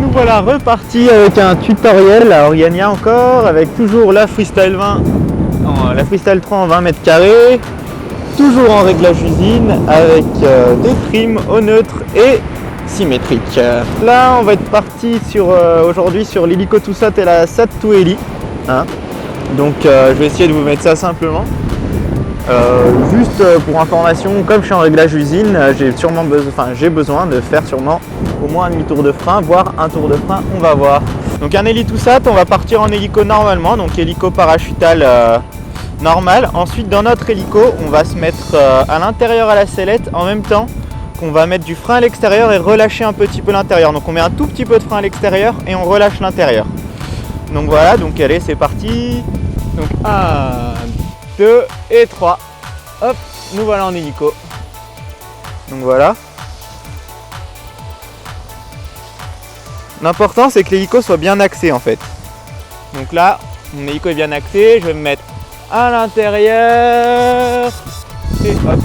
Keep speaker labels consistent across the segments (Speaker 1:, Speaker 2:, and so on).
Speaker 1: nous voilà repartis avec un tutoriel à Oriania encore, avec toujours la Freestyle 20, la Freestyle 3 en 20 mètres carrés, toujours en réglage usine, avec des trims au neutre et symétrique. Là on va être parti aujourd'hui sur l'hélico Toussat et la Sat to Heli. Donc je vais essayer de vous mettre ça simplement. Juste pour information, comme je suis en réglage usine, j'ai besoin de faire sûrement au moins un demi-tour de frein, voire un tour de frein, on va voir. Donc un héli Toussat, on va partir en hélico normalement, donc hélico parachutal normal. Ensuite dans notre hélico, on va se mettre à l'intérieur à la sellette en même temps qu'on va mettre du frein à l'extérieur et relâcher un petit peu l'intérieur. Donc on met un tout petit peu de frein à l'extérieur et on relâche l'intérieur. Donc voilà, donc allez c'est parti. Donc 1, 2 et 3. Hop, nous voilà en hélico. Donc voilà. L'important c'est que l'hélico soit bien axé en fait. Donc là, mon hélico est bien axé, je vais me mettre à l'intérieur et hop.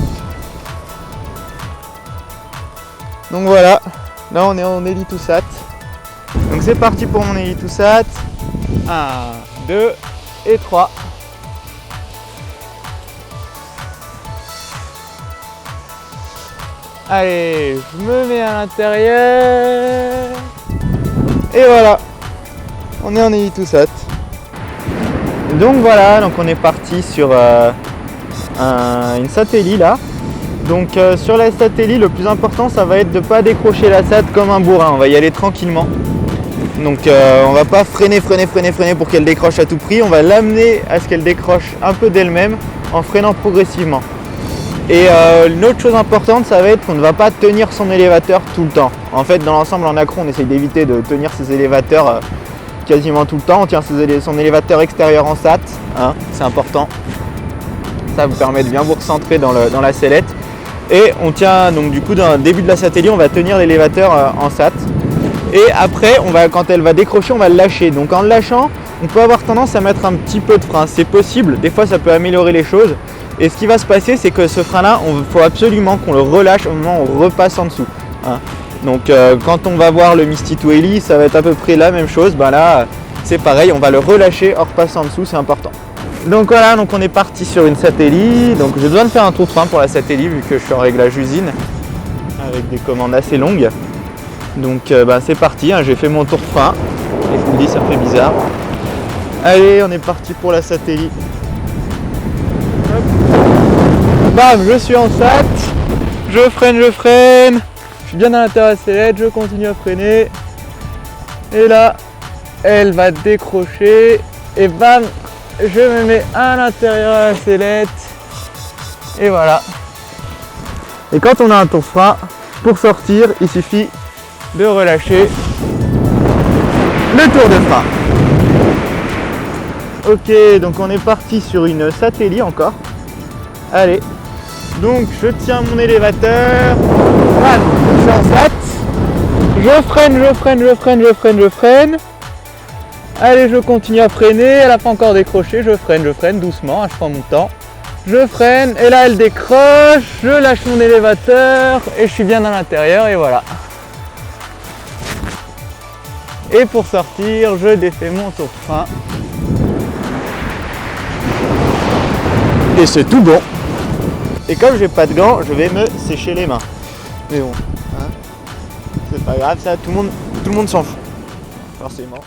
Speaker 1: Donc voilà, là on est en héli Toussat. Donc c'est parti pour mon héli Toussat. 1, 2 et 3. Allez, je me mets à l'intérieur. Et voilà, on est en héli Toussat. Donc voilà, donc on est parti sur une Sat-Heli là. Donc sur la Sat-Heli, le plus important ça va être de ne pas décrocher la Sat comme un bourrin, on va y aller tranquillement. Donc on va pas freiner pour qu'elle décroche à tout prix, on va l'amener à ce qu'elle décroche un peu d'elle-même en freinant progressivement. Et une autre chose importante, ça va être qu'on ne va pas tenir son élévateur tout le temps. En fait, dans l'ensemble en accro, on essaye d'éviter de tenir ses élévateurs quasiment tout le temps. On tient son élévateur extérieur en Sat, c'est important. Ça vous permet de bien vous recentrer dans la sellette. Et on tient, donc du coup, dans le début de la Sat-Heli, on va tenir l'élévateur en Sat. Et après, quand elle va décrocher, on va le lâcher. Donc en le lâchant, on peut avoir tendance à mettre un petit peu de frein. C'est possible, des fois ça peut améliorer les choses. Et ce qui va se passer, c'est que ce frein-là, il faut absolument qu'on le relâche au moment où on repasse en dessous. Donc quand on va voir le Misty to Heli, ça va être à peu près la même chose. Là, c'est pareil, on va le relâcher en repassant en dessous, c'est important. Donc voilà, donc on est parti sur une Sat-Heli. Donc j'ai besoin de faire un tour de frein pour la Sat-Heli vu que je suis en réglage usine avec des commandes assez longues. Donc c'est parti, j'ai fait mon tour de frein. Et je vous le dis, ça me fait bizarre. Allez, on est parti pour la Sat-Heli. Bam, je suis en Sat, je freine, je suis bien à l'intérieur de la sellette, je continue à freiner. Et là, elle va décrocher et bam, je me mets à l'intérieur de la sellette. Et voilà. Et quand on a un tour de frein, pour sortir, il suffit de relâcher le tour de frein. Ok, donc on est parti sur une Sat-Heli encore. Allez, donc je tiens mon élévateur, voilà, je suis en Sat, je freine. Allez, je continue à freiner, elle n'a pas encore décroché, je freine doucement, je prends mon temps. Je freine et là elle décroche, je lâche mon élévateur et je suis bien à l'intérieur et voilà. Et pour sortir, je défais mon tour de frein. Et c'est tout bon. Et comme j'ai pas de gants, je vais me sécher les mains. Mais bon, c'est pas grave, ça, tout le monde s'en fout, forcément.